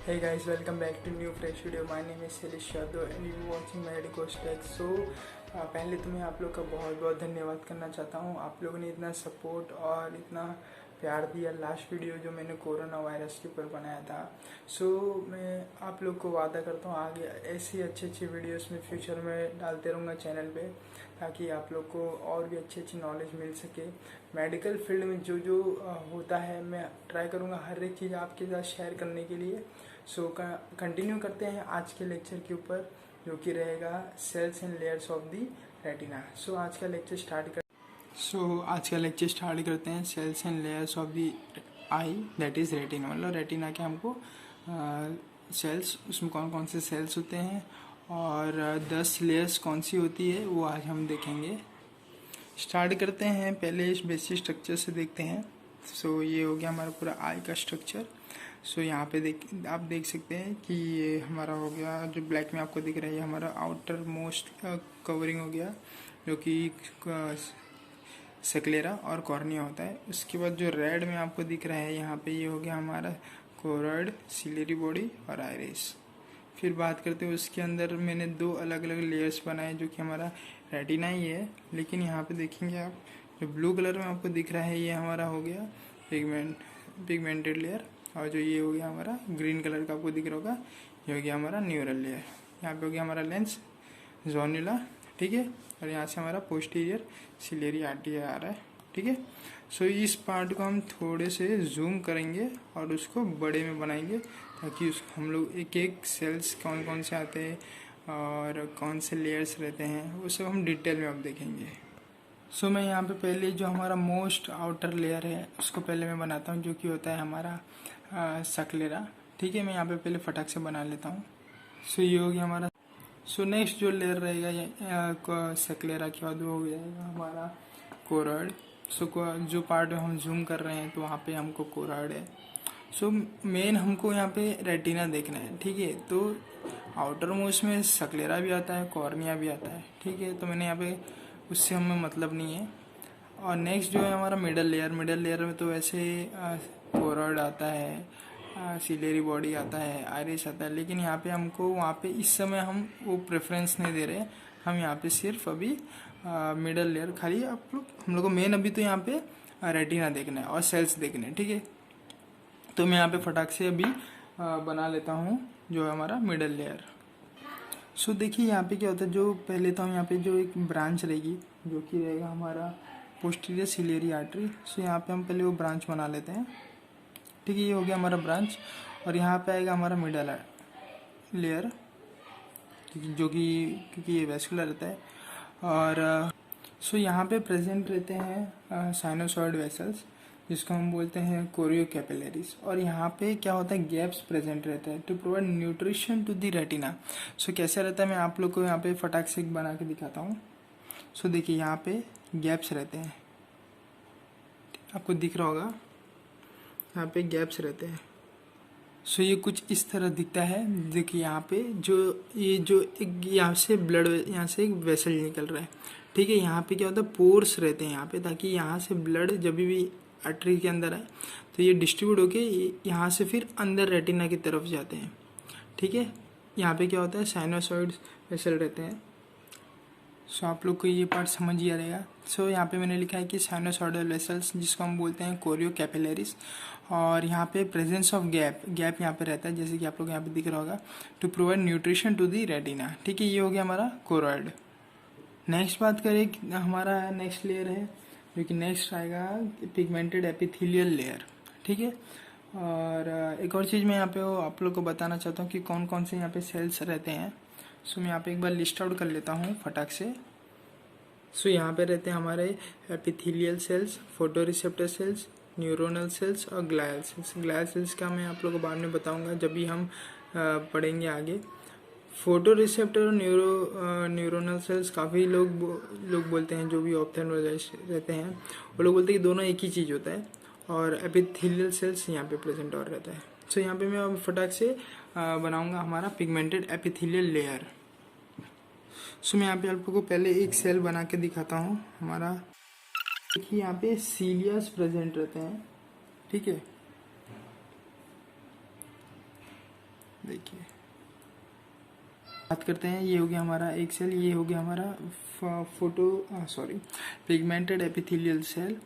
Hey guys, welcome back to new fresh video. My name is Shailesh Yadav and you watching my Edicos Tech. So पहले तो मैं आप लोग का बहुत बहुत धन्यवाद करना चाहता हूँ। आप लोगों ने इतना सपोर्ट और इतना प्यार दिया लास्ट वीडियो जो मैंने कोरोना वायरस के ऊपर बनाया था। सो मैं आप लोग को वादा करता हूँ आगे ऐसी अच्छी वीडियोस में फ्यूचर में डालते रहूँगा चैनल पे, ताकि आप लोग को और भी अच्छी नॉलेज मिल सके। मेडिकल फील्ड में जो जो होता है मैं ट्राई करूँगा हर एक चीज़ आपके साथ शेयर करने के लिए। सो कंटिन्यू करते हैं आज के लेक्चर के ऊपर, जो कि रहेगा cells and layers of the retina. So आज का लेक्चर स्टार्ट करते हैं। Cells and layers of the eye, that is retina. मतलब रेटिना के हमको सेल्स, उसमें कौन कौन से सेल्स होते हैं और 10 लेयर्स कौन सी होती है वो आज हम देखेंगे। स्टार्ट करते हैं, पहले इस बेसिक स्ट्रक्चर से देखते हैं। सो ये हो गया हमारा पूरा आई का स्ट्रक्चर। सो यहाँ पे आप देख सकते हैं कि ये हमारा हो गया, जो ब्लैक में आपको दिख रहा है हमारा आउटर मोस्ट कवरिंग हो गया, जो कि सेक्लेरा और कॉर्निया होता है। उसके बाद जो रेड में आपको दिख रहा है यहाँ पे, ये हो गया हमारा कोरॉइड, सिलेरी बॉडी और आइरिस। फिर बात करते हैं उसके अंदर मैंने 2 अलग अलग लेयर्स बनाए, जो कि हमारा रेटिना ही है, लेकिन यहाँ पे देखेंगे आप जो ब्लू कलर में आपको दिख रहा है ये हमारा हो गया पिगमेंटेड लेयर, और जो ये हो गया हमारा ग्रीन कलर का आपको दिख रहा होगा ये हो गया हमारा न्यूरल लेयर। यहाँ पे हो गया हमारा लेंस जोनुला, ठीक है, और यहाँ से हमारा पोस्टीरियर सिलेरी आर्टरी आ रहा है, ठीक है। सो इस पार्ट को हम थोड़े से जूम करेंगे और उसको बड़े में बनाएंगे, ताकि उसको हम लोग एक एक सेल्स कौन कौन से आते हैं और कौन से लेयर्स रहते हैं वो सब हम डिटेल में अब देखेंगे। सो मैं यहाँ पे पहले जो हमारा मोस्ट आउटर लेयर है उसको पहले मैं बनाता हूँ, जो कि होता है हमारा सक्लेरा, ठीक है। मैं यहाँ पे पहले फटाक से बना लेता हूँ। सो ये हो गया हमारा। सो नेक्स्ट जो लेयर रहेगा सक्लेरा के बाद वो हो जाएगा हमारा कोरॉइड। सो जो पार्ट हम जूम कर रहे हैं तो वहाँ पे हमको कोरॉइड है। सो मेन हमको यहाँ पे रेटिना देखना है, ठीक है। तो आउटर मोस्ट में सक्लेरा भी आता है, कॉर्निया भी आता है, ठीक है। तो मैंने यहाँ पे उससे हमें मतलब नहीं है। और नेक्स्ट जो है हमारा मिडल लेयर में तो वैसे कोरॉइड आता है, सिलेरी बॉडी आता है, आइरिस आता है, लेकिन यहाँ पे हमको वहाँ पे इस समय हम वो प्रेफरेंस नहीं दे रहे। हम यहाँ पे सिर्फ अभी मिडल लेयर खाली हम लोग को मेन अभी तो यहाँ पे रेटिना देखना है और सेल्स देखने हैं, ठीक है। तो मैं यहाँ पे फटाक से अभी बना लेता हूँ जो है हमारा मिडल लेयर। सो देखिए यहाँ पे क्या होता है, जो पहले तो हम यहाँ पे जो एक ब्रांच रहेगी जो कि रहेगा हमारा पोस्टीरियर सिलेरी आर्टरी। सो यहाँ पे हम पहले वो ब्रांच बना लेते हैं, ठीक है। ये हो गया हमारा ब्रांच, और यहाँ पे आएगा हमारा मिडल लेयर, जो कि क्योंकि ये वेस्कुलर रहता है। और सो यहाँ पे प्रेजेंट रहते हैं साइनोसॉइड वेसल्स, जिसको हम बोलते हैं कोरियो कैपिलरीज। और यहाँ पे क्या होता है, गैप्स प्रेजेंट रहते हैं to provide nutrition to the retina. So कैसे रहता है मैं आप लोग को यहाँ पे फटाक से बना के दिखाता हूँ। सो देखिए यहाँ पे गैप्स रहते हैं, आपको दिख रहा होगा यहाँ पे गैप्स रहते हैं। सो ये कुछ इस तरह दिखता है। देखिए यहाँ पे जो एक यहाँ से ब्लड, यहाँ से एक वेसल निकल रहा है, ठीक है। यहाँ पे क्या होता है, पोर्स रहते हैं यहाँ पे, ताकि यहाँ से ब्लड जब भी आर्टरी के अंदर आए तो ये डिस्ट्रीब्यूट होके यहाँ से फिर अंदर रेटिना की तरफ जाते हैं, ठीक है। यहाँ पे क्या होता है, साइनोसॉइड वेसल रहते हैं। सो आप लोग को ये पार्ट समझ ही आ रहेगा। सो यहाँ पे मैंने लिखा है कि साइनोसॉइडल वेसल्स, जिसको हम बोलते हैं कोरियो कैपिलरीज। और यहाँ पे प्रेजेंस ऑफ गैप यहाँ पे रहता है, जैसे कि आप लोग यहाँ पे दिख रहा होगा, to provide nutrition to the retina, ठीक है। ये हो गया हमारा कोरॉइड। नेक्स्ट बात करें, हमारा नेक्स्ट लेयर है जो कि नेक्स्ट आएगा पिगमेंटेड एपिथेलियल लेयर, ठीक है। और एक और चीज़ मैं यहाँ पे आप लोग को बताना चाहता हूँ कि कौन कौन से यहाँ पे सेल्स रहते हैं। सो मैं यहाँ पे एक बार लिस्ट आउट कर लेता हूँ फटाक से। सो यहाँ पे रहते हैं हमारे epithelial cells, photo receptor cells, neuronal cells और ग्लायल सेल्स। ग्लायल सेल्स का मैं आप लोग को बाद में बताऊँगा जब भी हम पढ़ेंगे आगे। फोटो रिसेप्टर और न्यूरोनल सेल्स काफ़ी लोग बोलते हैं, जो भी ऑप्थेल्मोलॉजिस्ट रहते हैं वो लोग बोलते हैं कि दोनों एक ही चीज़ होता है, और एपिथेलियल सेल्स यहाँ पे प्रेजेंट और रहता है। सो यहाँ पे मैं फटाक से बनाऊंगा हमारा पिगमेंटेड एपिथेलियल लेयर। सो मैं यहाँ पे आप लोगों को पहले एक सेल बना के दिखाता हूँ हमारा। देखिए यहाँ पे सीलियास प्रेजेंट रहते हैं, ठीक है। देखिए बात करते हैं, ये हो गया हमारा एक सेल, ये हो गया हमारा पिगमेंटेड एपिथेलियल सेल।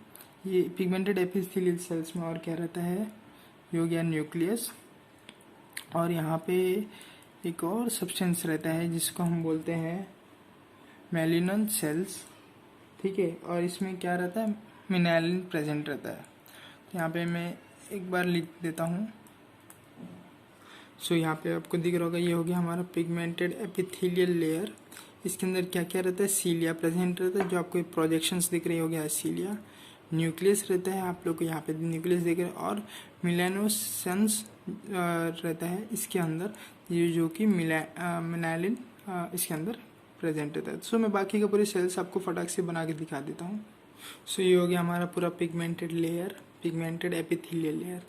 ये पिगमेंटेड एपिथेलियल सेल्स में और क्या रहता है, ये हो गया न्यूक्लियस, और यहाँ पे एक और सब्सटेंस रहता है जिसको हम बोलते हैं मेलिनन सेल्स, ठीक है। और इसमें क्या रहता है, मिनालिन प्रेजेंट रहता है। यहाँ पे मैं एक बार लिख देता हूँ। सो यहाँ पे आपको दिख रहा होगा, ये हो गया हमारा पिगमेंटेड एपिथेलियल लेयर। इसके अंदर क्या क्या रहता है, सीलिया प्रेजेंट रहता है, जो आपको प्रोजेक्शंस दिख रही हो गया सीलिया। न्यूक्लियस रहता है, आप लोग को यहाँ पे न्यूक्लियस दिख रहा है, और मिलेनोसेंस रहता है इसके अंदर, ये जो कि मिनालिन इसके अंदर प्रेजेंट रहता है। सो मैं बाकी का पूरी सेल्स आपको फटाक से बना के दिखा देता हूँ। सो ये हो गया हमारा पूरा pigmented layer, pigmented epithelial layer.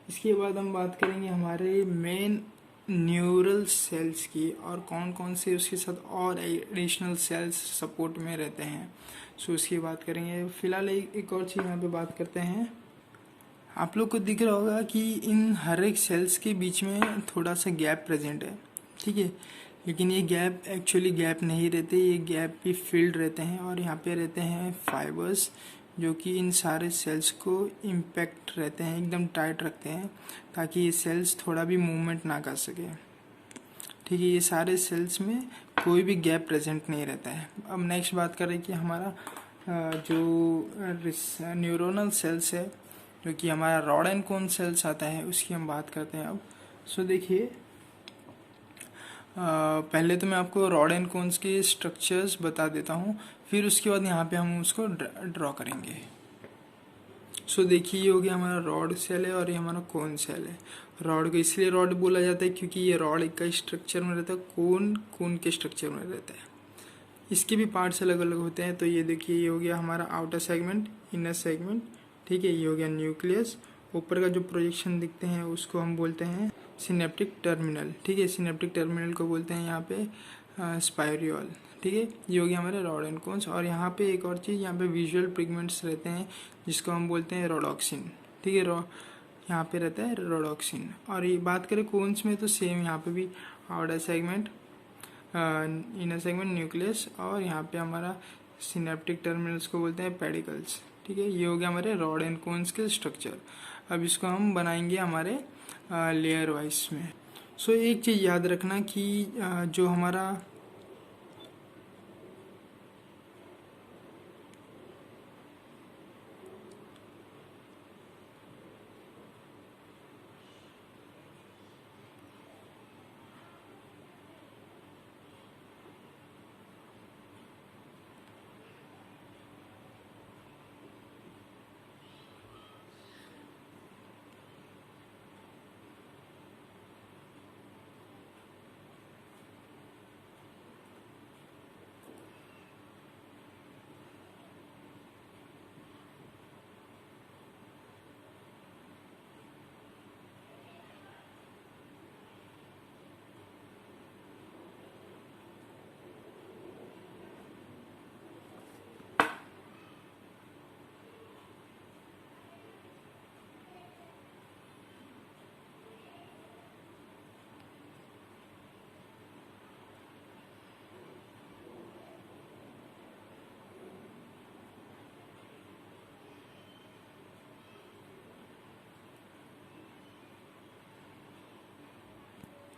इसके बाद हम बात करेंगे हमारे मेन न्यूरल सेल्स की, और कौन कौन से उसके साथ और एडिशनल सेल्स सपोर्ट में रहते हैं। सो उसकी बात करेंगे। फिलहाल एक और चीज़ यहाँ पे बात करते हैं। आप लोग को दिख रहा होगा कि इन हर एक सेल्स के बीच में थोड़ा सा गैप प्रेजेंट है, ठीक है। लेकिन ये गैप एक्चुअली गैप नहीं रहते, ये गैप भी फिल्ड रहते हैं, और यहाँ पे रहते हैं फाइबर्स जो कि इन सारे सेल्स को इम्पैक्ट रहते हैं, एकदम टाइट रखते हैं, ताकि ये सेल्स थोड़ा भी मूवमेंट ना कर सके, ठीक है। ये सारे सेल्स में कोई भी गैप प्रेजेंट नहीं रहता है। अब नेक्स्ट बात करें कि हमारा जो न्यूरोनल सेल्स है, जो कि हमारा रॉड एंड कोन सेल्स आता है, उसकी हम बात करते हैं अब। सो देखिए, पहले तो मैं आपको रॉड एंड कोन्स के स्ट्रक्चर्स बता देता हूँ, फिर उसके बाद यहाँ पे हम उसको ड्रॉ करेंगे। सो देखिए, ये हो गया हमारा रॉड सेल है और ये हमारा कोन सेल है। रॉड को इसलिए रॉड बोला जाता है क्योंकि ये रॉड का स्ट्रक्चर में रहता है, कोन कोन के स्ट्रक्चर में रहता है। इसके भी पार्ट्स अलग अलग होते हैं। तो ये देखिए, ये हो गया हमारा आउटर सेगमेंट, इनर सेगमेंट, ठीक है। ये हो गया न्यूक्लियस। ऊपर का जो प्रोजेक्शन दिखते हैं उसको हम बोलते हैं सिनेप्टिक टर्मिनल, ठीक है। सिनेप्टिक टर्मिनल को बोलते हैं यहाँ पे स्पायरियोल, ठीक है। ये हो गया हमारे रॉड एंड कोन्स। और यहाँ पे एक और चीज़, यहाँ पे विजुअल पिगमेंट्स रहते हैं जिसको हम बोलते हैं रोडोक्सिन, ठीक है। यहाँ पे रहता है रोडोक्सिन। और ये बात करें कोन्स में तो सेम, यहाँ पे भी outer segment, inner segment, nucleus, और यहाँ पे हमारा सिनेप्टिक टर्मिनल्स को बोलते हैं पेडिकल्स, ठीक है। ये हो गया हमारे रॉड एंड कोन्स के स्ट्रक्चर। अब इसको हम बनाएंगे हमारे लेयर वाइज में। सो एक चीज़ याद रखना कि जो हमारा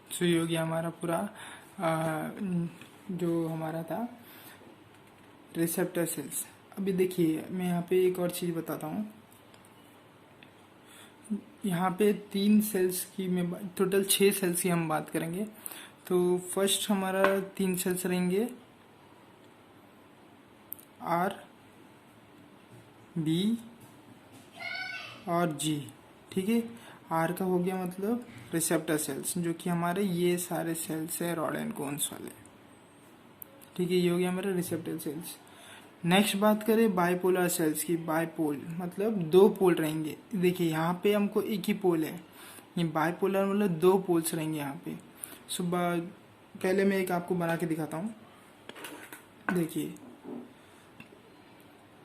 सो ये हो गया हमारा पूरा जो हमारा था रिसेप्टर सेल्स। अभी देखिए, मैं यहाँ पे एक और चीज़ बताता हूँ। यहाँ पे 3 सेल्स की मैं टोटल 6 सेल्स की हम बात करेंगे। तो फर्स्ट हमारा 3 सेल्स रहेंगे आर, बी और जी, ठीक है। आर का हो गया मतलब रिसेप्टर सेल्स, जो कि हमारे ये सारे सेल्स है रॉड एंड कोन्स वाले, ठीक है। ये हो गया हमारे रिसेप्टर सेल्स। नेक्स्ट बात करें बाइपोलर सेल्स की। बाइपोल मतलब 2 पोल रहेंगे। देखिए, यहाँ पे हमको एक ही पोल है, ये बाइपोलर मतलब 2 पोल्स रहेंगे यहाँ पे। सुबह पहले मैं एक आपको बना के दिखाता हूँ। देखिए,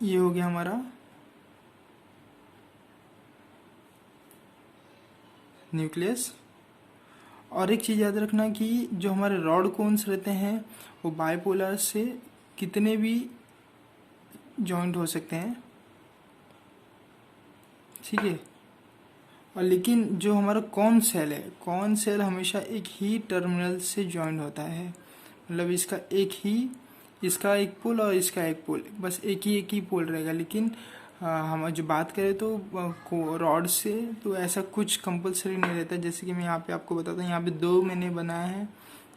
ये हो गया हमारा न्यूक्लियस, और एक चीज़ याद रखना कि जो हमारे रॉड कोन्स रहते हैं वो बाइपोलर से कितने भी जॉइंट हो सकते हैं, ठीक है। और लेकिन जो हमारा कॉन सेल है, कॉन सेल हमेशा एक ही टर्मिनल से जॉइंट होता है, मतलब इसका एक पोल और इसका एक पोल, बस एक ही पोल रहेगा। लेकिन हम जो बात करें तो रॉड से तो ऐसा कुछ कंपलसरी नहीं रहता। जैसे कि मैं यहाँ पे आपको बताता हूँ, यहाँ पे 2 मैंने बनाया है,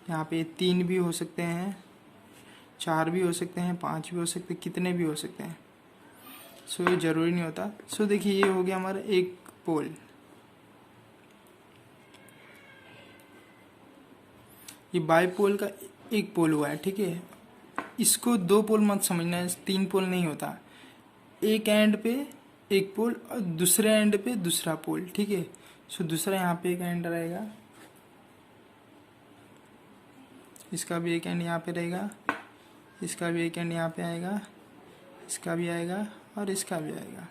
यहाँ पे 3 भी हो सकते हैं, 4 भी हो सकते हैं, 5 भी हो सकते हैं, कितने भी हो सकते हैं। सो ये ज़रूरी नहीं होता। सो देखिए ये हो गया हमारा एक पोल, ये बाईपोल का एक पोल हुआ है, ठीक है। इसको 2 पोल मत समझना है, 3 पोल नहीं होता। एक एंड पे एक पोल और दूसरे एंड पे दूसरा पोल, ठीक है। सो दूसरा यहाँ पे एक एंड रहेगा, इसका भी एक एंड यहाँ पे रहेगा, इसका भी एक एंड यहाँ पे आएगा, इसका भी आएगा और इसका भी आएगा।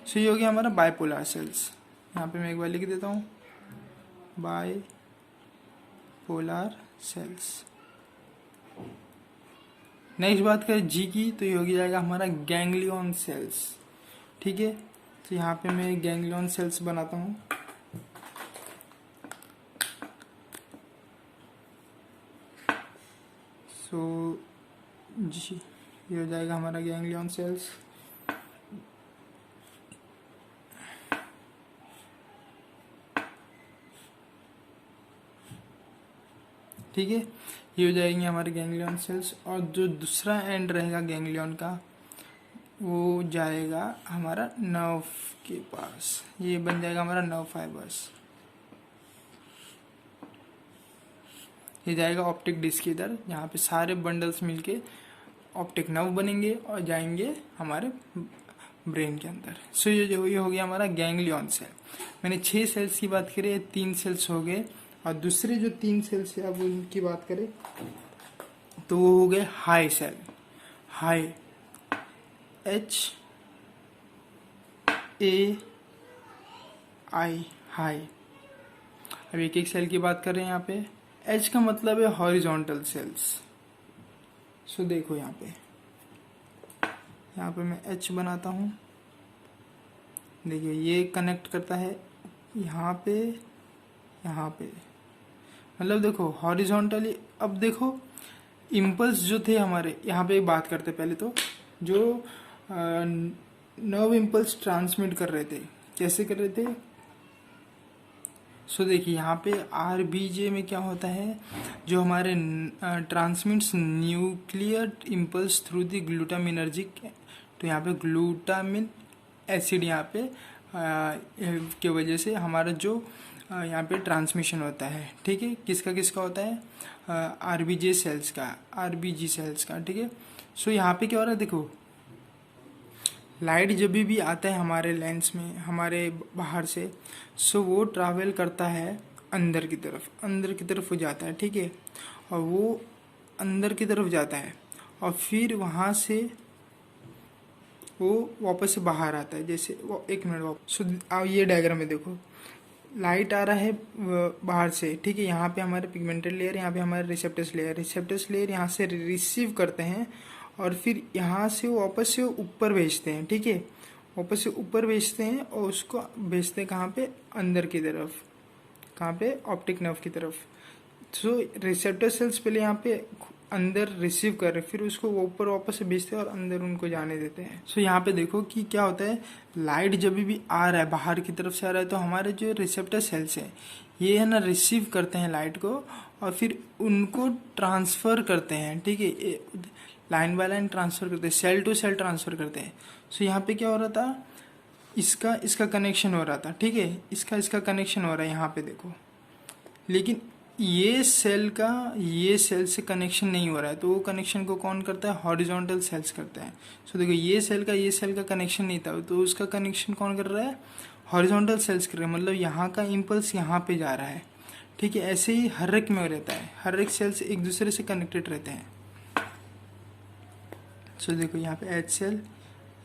सो ये हो गया हमारा बाईपोलर सेल्स। यहाँ पे मैं एक बार लिख देता हूँ, बाईपोलर सेल्स। नेक्स्ट बात करें जी की, तो ये हो जाएगा हमारा गैंग्लियन सेल्स, ठीक है। तो यहाँ पे मैं गैंग्लियन सेल्स बनाता हूँ। सो जी ये हो जाएगा हमारा गैंग्लियन सेल्स। ठीक है, ये हो जाएंगे हमारे गैंग्लियन सेल्स। और जो दूसरा एंड रहेगा गैंग्लियन का, वो जाएगा हमारा नर्व के पास, ये बन जाएगा हमारा नर्व फाइबर्स। ये जाएगा ऑप्टिक डिस्क की इधर, यहाँ पे सारे बंडल्स मिलके ऑप्टिक नर्व बनेंगे और जाएंगे हमारे ब्रेन के अंदर। सो ये हो गया हमारा गैंग्लियन सेल। मैंने 6 सेल्स की बात करी, 3 सेल्स हो गए। और दूसरे जो 3 सेल्स है, अब उनकी बात करें तो वो हो गए high cell, high, HAI, high. अब एक एक सेल की बात करें, यहाँ पे H का मतलब है हॉरिजॉन्टल सेल्स। सो देखो यहाँ पे मैं H बनाता हूँ। देखिए ये कनेक्ट करता है यहाँ पे, मतलब देखो हॉरिजॉन्टली। अब देखो इम्पल्स जो थे हमारे, यहाँ पे बात करते पहले तो, जो नर्व इम्पल्स ट्रांसमिट कर रहे थे, कैसे कर रहे थे। सो देखिए यहाँ पे RBJ में क्या होता है, जो हमारे transmits nuclear impulse through the glutaminergic, तो यहाँ पे ग्लूटामिन एसिड यहाँ पे के वजह से हमारा जो यहाँ पे ट्रांसमिशन होता है, ठीक है। किसका होता है, RBG सेल्स का, ठीक है। सो यहाँ पे क्या हो रहा है, देखो लाइट जब भी आता है हमारे लेंस में, हमारे बाहर से, सो वो ट्रैवल करता है अंदर की तरफ हो जाता है, ठीक है। और वो अंदर की तरफ जाता है और फिर वहाँ से वो वापस से बाहर आता है। जैसे वो 1 मिनट वापस, सो ये डायग्राम में देखो, लाइट आ रहा है बाहर से, ठीक है। यहाँ पे हमारे पिगमेंटेड लेयर, यहाँ पे हमारे रिसेप्टर्स लेयर यहाँ से रिसीव करते हैं और फिर यहाँ से वापस से ऊपर भेजते हैं, ठीक है। वापस से ऊपर भेजते हैं और उसको भेजते हैं कहाँ पे, अंदर की तरफ, कहाँ पे, ऑप्टिक नर्व की तरफ। सो रिसेप्टर सेल्स पहले यहाँ पे अंदर रिसीव कर रहे, फिर उसको ऊपर वापस से भेजते हैं और अंदर उनको जाने देते हैं। सो यहाँ पे देखो कि क्या होता है, लाइट जब भी आ रहा है बाहर की तरफ से आ रहा है, तो हमारे जो रिसेप्टर सेल्स हैं ये है ना, रिसीव करते हैं लाइट को और फिर उनको ट्रांसफ़र करते हैं, ठीक है। लाइन बाय लाइन ट्रांसफ़र करते हैं, सेल टू सेल ट्रांसफ़र करते हैं। सो यहाँ पे क्या हो रहा था, इसका कनेक्शन हो रहा था, ठीक है। इसका कनेक्शन हो रहा है यहाँ पे देखो, लेकिन ये सेल से कनेक्शन नहीं हो रहा है। तो वो कनेक्शन को कौन करता है, हॉरिजॉन्टल सेल्स करता है। सो देखो ये सेल का कनेक्शन नहीं था, तो उसका कनेक्शन कौन कर रहा है, हॉरिजॉन्टल सेल्स कर रहे हैं। मतलब यहाँ का इम्पल्स यहाँ पे जा रहा है, ठीक है। ऐसे ही हर एक में रहता है, हर एक सेल्स एक दूसरे से कनेक्टेड रहते हैं। सो देखो यहाँ पे H सेल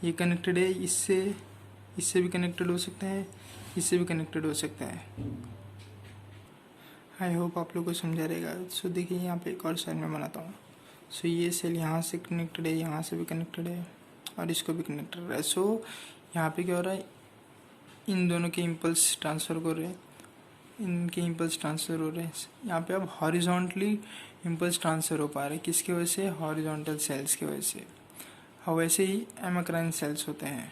ये कनेक्टेड है, इससे भी कनेक्टेड हो सकता है, इससे भी कनेक्टेड हो सकता है। आई होप आप लोग को समझा रहेगा। सो देखिए यहाँ पे एक और सेल मैं बनाता हूँ। सो ये सेल यहाँ से कनेक्टेड है, यहाँ से भी कनेक्टेड है और इसको भी कनेक्टेड है। सो यहाँ पे क्या हो रहा है, इन दोनों के इम्पल्स ट्रांसफ़र हो रहे हैं, इनके इम्पल्स ट्रांसफ़र हो रहे हैं। यहाँ पे अब हॉरिजॉन्टली इम्पल्स ट्रांसफ़र हो पा रहे हैं, किसकी वजह से, हॉरिजॉन्टल सेल्स की वजह से। और वैसे ही एमाक्राइन सेल्स होते हैं,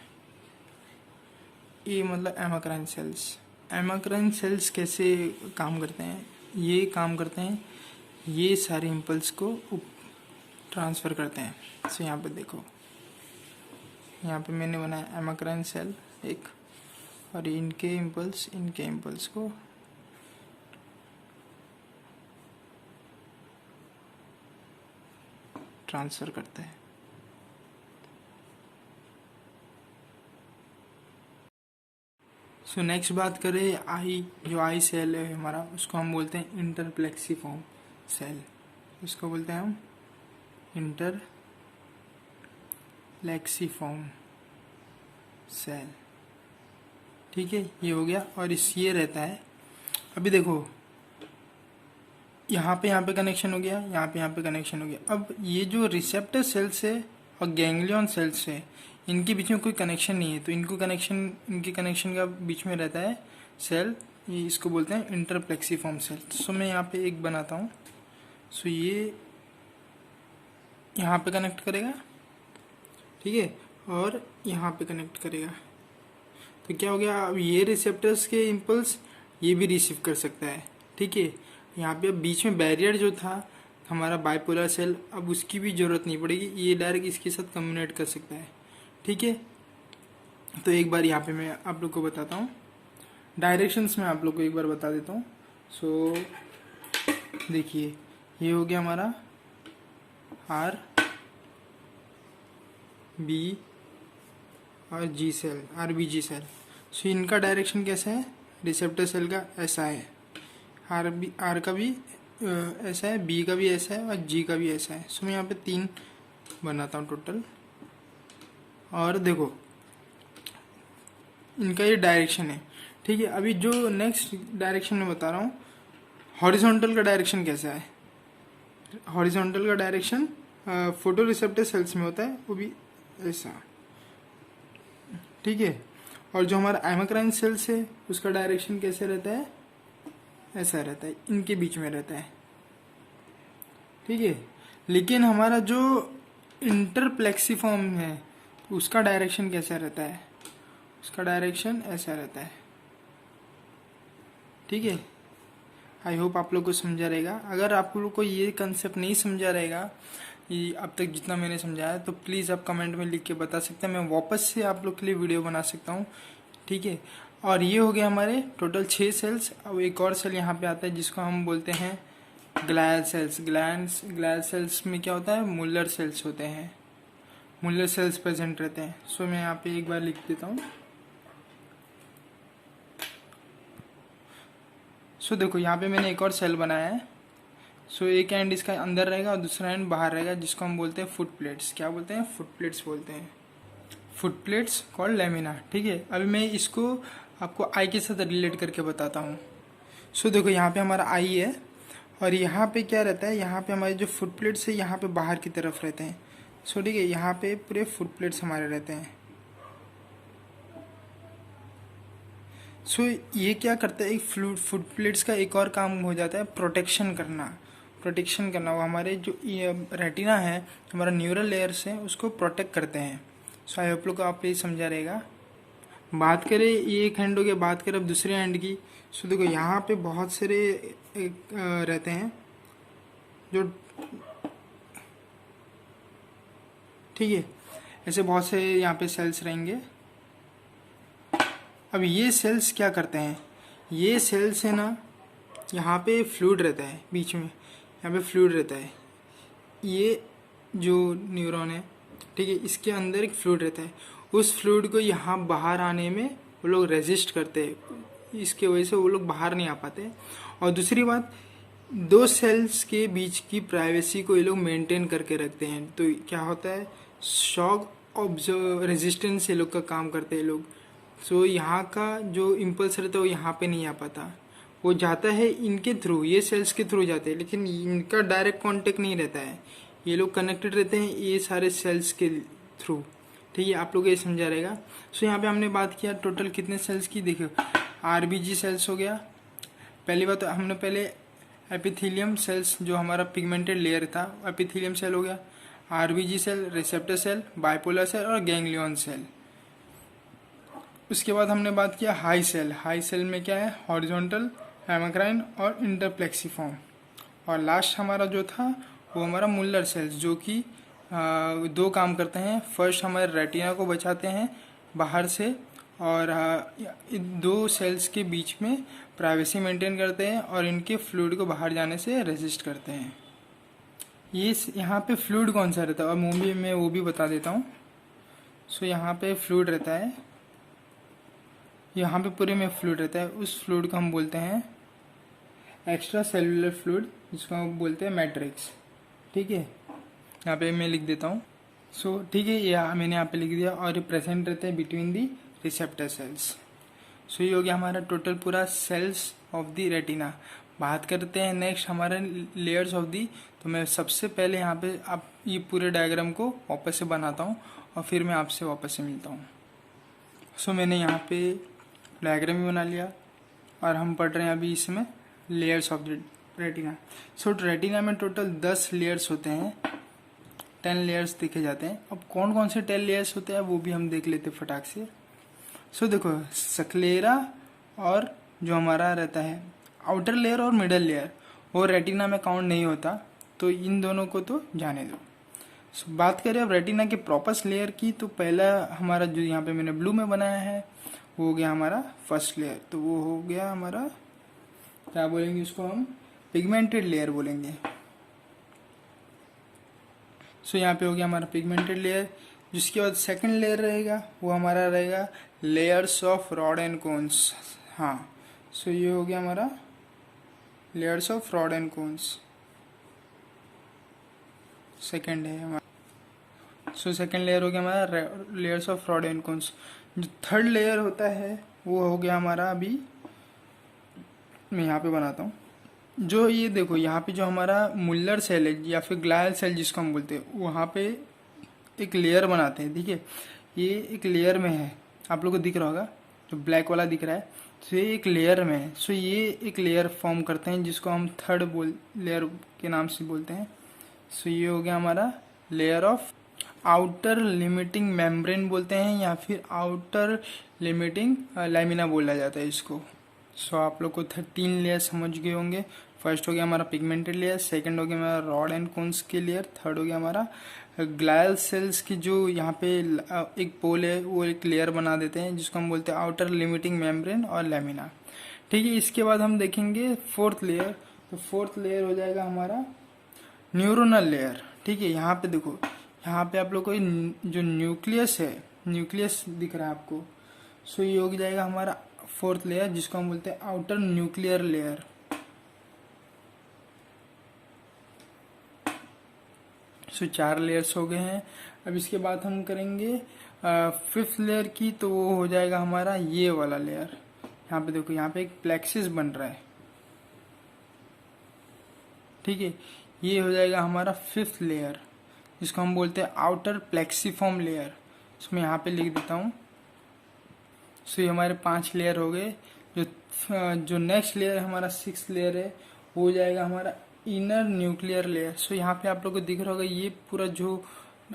ये मतलब एमाक्राइन सेल्स। एमाक्राइन सेल्स कैसे काम करते हैं, ये काम करते हैं, ये सारे इम्पल्स को ट्रांसफ़र करते हैं। सो यहाँ पे देखो, यहाँ पे मैंने बनाया एमाक्राइन सेल एक, और इनके इम्पल्स को ट्रांसफ़र करते हैं। सो नेक्स्ट बात करें आई, जो आई सेल है हमारा, उसको हम बोलते हैं इंटरप्लेक्सिफॉर्म सेल। उसको बोलते हैं हम इंटरप्लेक्सिफॉर्म सेल। ठीक है, ये हो गया। और ये रहता है, अभी देखो यहाँ पे कनेक्शन हो गया, यहाँ पे कनेक्शन हो गया। अब ये जो रिसेप्टर सेल्स है और गैंग्लियन सेल्स है, इनके बीच में कोई कनेक्शन नहीं है, तो इनके कनेक्शन का बीच में रहता है सेल, ये इसको बोलते हैं इंटरप्लेक्सिफॉर्म सेल। सो मैं यहाँ पे एक बनाता हूँ। सो ये यहाँ पे कनेक्ट करेगा, ठीक है, और यहाँ पे कनेक्ट करेगा। तो क्या हो गया, अब ये रिसेप्टर्स के इम्पल्स ये भी रिसीव कर सकता है। ठीक है, यहाँ पे अब बीच में बैरियर जो था हमारा बाइपोलर सेल, अब उसकी भी ज़रूरत नहीं पड़ेगी, ये डायरेक्ट इसके साथ कम्युनिकेट कर सकता है। ठीक है, तो एक बार यहाँ पे मैं आप लोग को बताता हूँ, डायरेक्शंस में आप लोग को एक बार बता देता हूँ। सो देखिए, ये हो गया हमारा आर बी और जी सेल, RBG सेल। सो इनका डायरेक्शन कैसा है, रिसेप्टर सेल का ऐसा है, आर का भी ऐसा है, बी का भी ऐसा है और जी का भी ऐसा है। सो मैं यहाँ पे 3 बनाता हूँ टोटल। और देखो इनका ये डायरेक्शन है। ठीक है, अभी जो नेक्स्ट डायरेक्शन में बता रहा हूँ, हॉरिजॉन्टल का डायरेक्शन कैसा है। हॉरिजॉन्टल का डायरेक्शन फोटो रिसेप्टर सेल्स में होता है, वो भी ऐसा। ठीक है, और जो हमारा एमाक्राइन सेल्स है उसका डायरेक्शन कैसे रहता है, ऐसा रहता है, इनके बीच में रहता है। ठीक है, लेकिन हमारा जो इंटरप्लेक्सिफॉर्म है उसका डायरेक्शन कैसा रहता है, उसका डायरेक्शन ऐसा रहता है। ठीक है, आई होप आप लोग को समझा रहेगा। अगर आप लोग को ये कंसेप्ट नहीं समझा रहेगा ये अब तक जितना मैंने समझाया, तो प्लीज़ आप कमेंट में लिख के बता सकते हैं, मैं वापस से आप लोग के लिए वीडियो बना सकता हूँ। ठीक है, और ये हो गया हमारे टोटल 6 सेल्स। अब एक और सेल यहाँ पे आता है जिसको हम बोलते हैं ग्लायल सेल्स। ग्लायल सेल्स में क्या होता है, मुलर सेल्स होते हैं, मुलर सेल्स प्रेजेंट रहते हैं। सो मैं यहाँ पे एक बार लिख देता हूँ। सो देखो यहाँ पे मैंने एक और सेल बनाया है। सो एक एंड इसका अंदर रहेगा और दूसरा एंड बाहर रहेगा, जिसको हम बोलते हैं फुट प्लेट्स। क्या बोलते हैं, फुट प्लेट्स बोलते हैं, फुट प्लेट्स कॉल्ड लेमिना। ठीक है, अभी मैं इसको आपको आई के साथ रिलेट करके बताता हूँ। सो देखो यहाँ पे हमारा आई है और यहाँ पे क्या रहता है, यहाँ पे हमारे जो फुट प्लेट्स है यहाँ पे बाहर की तरफ रहते हैं। सो ठीक है, यहाँ पे पूरे फुट प्लेट्स हमारे रहते हैं। सो ये क्या करता है, एक फुट प्लेट्स का एक और काम हो जाता है प्रोटेक्शन करना। वो हमारे जो रेटिना है, हमारा न्यूरल लेयर्स हैं, उसको प्रोटेक्ट करते हैं। सो आई होप लोग को आप ये समझा रहेगा। बात करें ये एक हैंड हो गया, बात करें अब दूसरे हैंड की। सो देखो यहाँ पे बहुत सारे रहते हैं जो, ठीक है, ऐसे बहुत से यहाँ पे सेल्स रहेंगे। अब ये सेल्स क्या करते हैं, ये सेल्स है ना, यहाँ पे फ्लूइड रहता है बीच में, यहाँ पे फ्लूइड रहता है, ये जो न्यूरॉन है, ठीक है, इसके अंदर एक फ्लूइड रहता है। उस फ्लूइड को यहाँ बाहर आने में वो लोग रेजिस्ट करते हैं, इसके वजह से वो लोग बाहर नहीं आ पाते। और दूसरी बात, 2 सेल्स के बीच की प्राइवेसी को ये लोग मेंटेन करके रखते हैं। तो क्या होता है, शॉक ऑब्जर्व रेजिस्टेंस ये लोग का काम करते हैं लोग। सो यहाँ का जो इम्पल्स रहता है वो यहाँ पे नहीं आ पाता, वो जाता है इनके थ्रू, ये सेल्स के थ्रू जाते हैं, लेकिन इनका डायरेक्ट कांटेक्ट नहीं रहता है, ये लोग कनेक्टेड रहते हैं ये सारे सेल्स के थ्रू। ठीक है, आप लोग ये समझा रहेगा। सो यहाँ पे हमने बात किया टोटल कितने सेल्स की, देखो आरबीजी सेल्स हो गया। पहली बात हमने पहले एपिथेलियम सेल्स जो हमारा पिगमेंटेड लेयर था एपिथेलियम सेल हो गया, RBG cell, receptor cell, bipolar cell और गैंग्लियन सेल। उसके बाद हमने बात किया हाई सेल। हाई सेल में क्या है, हॉरिजॉन्टल, हेमाक्राइन और इंटरप्लेक्सिफॉर्म। और लास्ट हमारा जो था वो हमारा मुल्लर सेल्स, जो कि दो काम करते हैं। फर्स्ट हमारे रेटिना को बचाते हैं बाहर से, और इन दो सेल्स के बीच में प्राइवेसी मेंटेन करते हैं और इनके फ्लूइड को बाहर जाने से रेजिस्ट करते हैं। ये यहाँ पे फ्लूइड कौन सा रहता है और मूवी में वो भी बता देता हूँ। सो यहाँ पे फ्लूइड रहता है, यहाँ पे पूरे में फ्लूइड रहता है। उस फ्लूइड को हम बोलते हैं एक्स्ट्रा सेलुलर फ्लूइड, जिसको हम बोलते हैं मैट्रिक्स। ठीक है, यहाँ पे मैं लिख देता हूँ। सो ठीक है, ये मैंने यहाँ पे लिख दिया। और ये प्रेजेंट रहते हैं बिटवीन दी रिसेप्टर सेल्स। सो ये हो गया हमारा टोटल पूरा सेल्स ऑफ दी रेटिना। बात करते हैं नेक्स्ट हमारे लेयर्स ऑफ दी। तो मैं सबसे पहले यहाँ पे आप ये पूरे डायग्राम को वापस से बनाता हूँ और फिर मैं आपसे वापस से मिलता हूँ। सो मैंने यहाँ पे डायग्राम भी बना लिया और हम पढ़ रहे हैं अभी इसमें layers of the retina. So retina में टोटल 10 लेयर्स होते हैं, 10 लेयर्स देखे जाते हैं। अब कौन कौन से 10 लेयर्स होते हैं वो भी हम देख लेते फटाक से। सो देखो सक्लेरा और जो हमारा रहता है आउटर लेयर और मिडल लेयर, वो रेटिना में काउंट नहीं होता, तो इन दोनों को तो जाने दो। सो बात करें अब रेटिना के प्रॉपर लेयर की, तो पहला हमारा जो यहाँ पे मैंने ब्लू में बनाया है वो हो गया हमारा फर्स्ट लेयर। तो वो हो गया हमारा, क्या बोलेंगे उसको हम, पिगमेंटेड लेयर बोलेंगे। सो यहाँ पे हो गया हमारा पिगमेंटेड लेयर। जिसके बाद सेकंड लेयर रहेगा वो हमारा रहेगा layers of rod and cones. हाँ, सो ये हो गया हमारा layers of rod and cones, second है हमारा। सो सेकंड लेयर हो गया हमारा layers of rod and cones. जो थर्ड लेयर होता है वो हो गया हमारा, अभी मैं यहाँ पे बनाता हूँ। जो ये देखो यहाँ पे जो हमारा मुल्लर सेल है या फिर ग्लायल सेल जिसको हम बोलते हैं, वहाँ पे एक लेयर बनाते हैं। ठीक है, ये एक लेयर में है, आप लोग को दिख रहा होगा जो ब्लैक वाला दिख रहा है, तो ये एक लेयर में है। सो ये एक लेयर फॉर्म करते हैं जिसको हम थर्ड लेयर के नाम से बोलते हैं। सो ये हो गया हमारा layer of outer limiting membrane बोलते हैं, या फिर आउटर लिमिटिंग लैमिना बोला जाता है इसको। सो आप लोग को 3 लेयर समझ गए होंगे। फर्स्ट हो गया हमारा पिगमेंटेड लेयर, सेकंड हो गया हमारा रॉड एंड कोन्स के लेयर, थर्ड हो गया हमारा ग्लायल सेल्स की जो यहाँ पे एक पोल है वो एक लेयर बना देते हैं जिसको हम बोलते हैं आउटर लिमिटिंग मेम्ब्रेन और लैमिना। ठीक है, इसके बाद हम देखेंगे फोर्थ लेयर। तो फोर्थ लेयर हो जाएगा हमारा न्यूरोनल लेयर। ठीक है, यहाँ पे देखो, यहाँ पे आप लोग को जो न्यूक्लियस है, न्यूक्लियस दिख रहा है आपको। सो ये हो जाएगा हमारा फोर्थ लेयर जिसको हम बोलते हैं आउटर न्यूक्लियर लेयर। सो 4 लेयर्स हो गए हैं। अब इसके बाद हम करेंगे फिफ्थ लेयर की, तो वो हो जाएगा हमारा ये वाला लेयर। यहाँ पे देखो, यहाँ पे एक प्लेक्सिस बन रहा है। ठीक है, ये हो जाएगा हमारा फिफ्थ लेयर जिसको हम बोलते हैं आउटर प्लेक्सीफॉर्म लेयर। इसमें यहाँ पे लिख देता हूँ। सो ये हमारे 5 लेयर हो गए। जो नेक्स्ट लेयर हमारा 6th लेयर है वो हो जाएगा हमारा इनर न्यूक्लियर लेयर। सो यहाँ पे आप लोग को दिख रहा होगा ये पूरा जो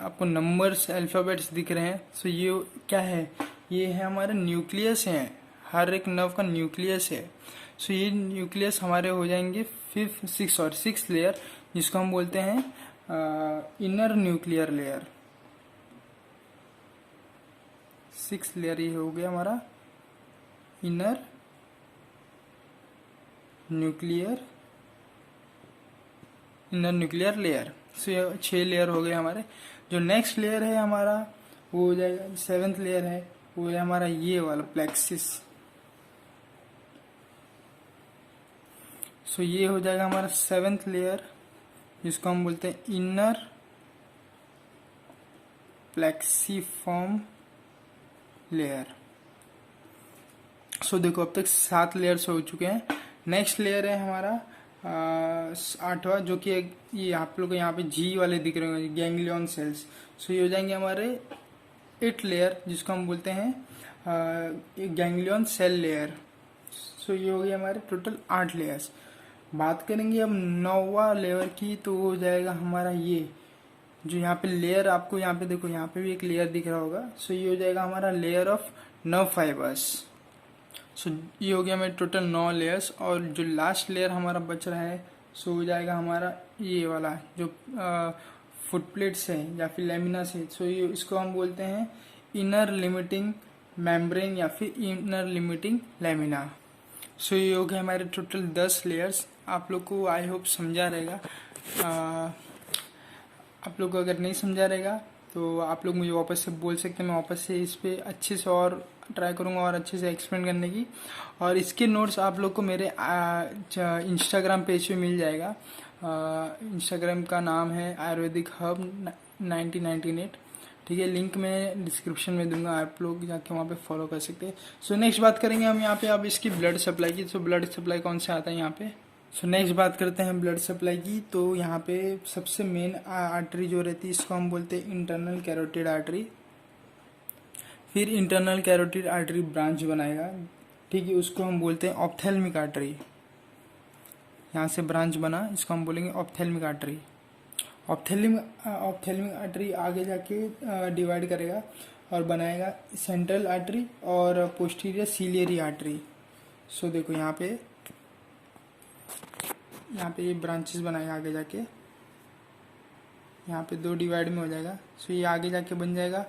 आपको नंबर्स अल्फ़ाबेट्स दिख रहे हैं। सो ये क्या है, ये है हमारा न्यूक्लियस है, हर एक नर्व का न्यूक्लियस है। सो ये न्यूक्लियस हमारे हो जाएंगे 6th लेयर जिसको हम बोलते हैं inner nuclear layer. 6th layer ये हो गया हमारा इनर न्यूक्लियर लेयर। सो ये 6 लेयर हो गए हमारे। जो नेक्स्ट लेयर है हमारा वो हो जाएगा 7th लेयर है, वो है हमारा ये वाला प्लेक्सिस। सो ये हो जाएगा हमारा 7th लेयर जिसको हम बोलते हैं इनर प्लेक्सीफॉर्म लेयर। सो देखो अब तक 7 लेयर्स हो चुके हैं। नेक्स्ट लेयर है हमारा 8वां, जो कि ये आप लोग को यहाँ पे जी वाले दिख रहे होंगे, गैंग्लियन सेल्स। सो ये हो जाएंगे हमारे 8 लेयर, जिसको हम बोलते हैं गैंग्लियन सेल लेयर। सो ये हो गया हमारे टोटल 8 लेयर्स। बात करेंगे अब 9वां लेयर की, तो हो जाएगा हमारा ये जो यहाँ पे लेयर, आपको यहाँ पे देखो, यहाँ पे भी एक लेयर दिख रहा होगा। सो ये हो जाएगा हमारा लेयर ऑफ नर्व फाइबर्स। सो ये हो गया हमारे टोटल 9 लेयर्स। और जो लास्ट लेयर हमारा बच रहा है, सो हो जाएगा हमारा ये वाला जो फुट प्लेट्स है या फिर लेमिना से। सो ये इसको हम बोलते हैं इनर लिमिटिंग मेम्ब्रेन या फिर इनर लिमिटिंग लेमिना। सो ये हो गया हमारे टोटल 10 लेयर्स। आप लोग को आई होप समझा रहेगा। आप लोग को अगर नहीं समझा रहेगा तो आप लोग मुझे वापस से बोल सकते हैं, मैं वापस से इस पे अच्छे से और ट्राई करूँगा और अच्छे से एक्सप्लेन करने की। और इसके नोट्स आप लोग को मेरे इंस्टाग्राम पेज पे मिल जाएगा। इंस्टाग्राम का नाम है आयुर्वेदिक हब 1998। ठीक है, लिंक मैं डिस्क्रिप्शन में दूंगा, आप लोग जाके वहाँ पे फॉलो कर सकते हैं। सो नेक्स्ट बात करेंगे हम यहाँ पे अब इसकी ब्लड सप्लाई की। सो ब्लड सप्लाई कौन से आता है यहाँ पे। सो नेक्स्ट बात करते हैं ब्लड सप्लाई की। तो यहाँ पे सबसे मेन आर्टरी जो रहती है, इसको हम बोलते हैं इंटरनल कैरोटिड आर्टरी। फिर इंटरनल कैरोटिड आर्टरी ब्रांच बनाएगा, ठीक है, उसको हम बोलते हैं ऑप्थेल्मिक आर्टरी। यहाँ से ब्रांच बना, इसको हम बोलेंगे ऑप्थेल्मिक आर्टरी। ऑप्थेल्मिक आर्टरी आगे जाके डिवाइड करेगा और बनाएगा सेंट्रल आर्टरी और पोस्टीरियर सीलियरी आर्टरी। सो देखो यहाँ पे ये ब्रांचेस बनाएगा आगे जाके, यहाँ पे 2 डिवाइड में हो जाएगा। सो ये आगे जाके बन जाएगा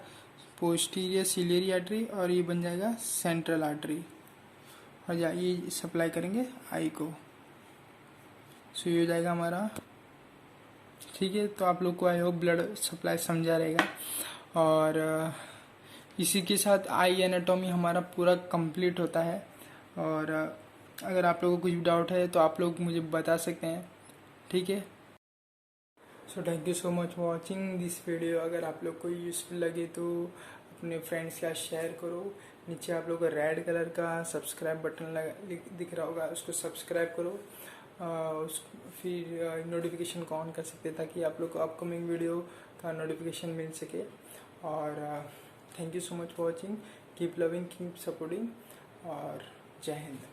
पोस्टीरियर सीलियरी आर्टरी और ये बन जाएगा सेंट्रल आर्टरी, और ये सप्लाई करेंगे आई को। सो ये हो जाएगा हमारा, ठीक है। तो आप लोग को आई होप ब्लड सप्लाई समझा रहेगा। और इसी के साथ आई एनाटॉमी हमारा पूरा कंप्लीट होता है। और अगर आप लोगों को कुछ डाउट है तो आप लोग मुझे बता सकते हैं, ठीक है। So thank you so much for watching this video. अगर आप लोग को यूज़फुल लगे तो अपने फ्रेंड्स के साथ शेयर करो। नीचे आप लोग को रेड कलर का सब्सक्राइब बटन दिख रहा होगा, उसको सब्सक्राइब करो। फिर नोटिफिकेशन को ऑन कर सकते हैं ताकि आप लोग को अपकमिंग वीडियो का नोटिफिकेशन मिल सके। और thank you so much for watching. Keep loving, keep supporting, और जय हिंद।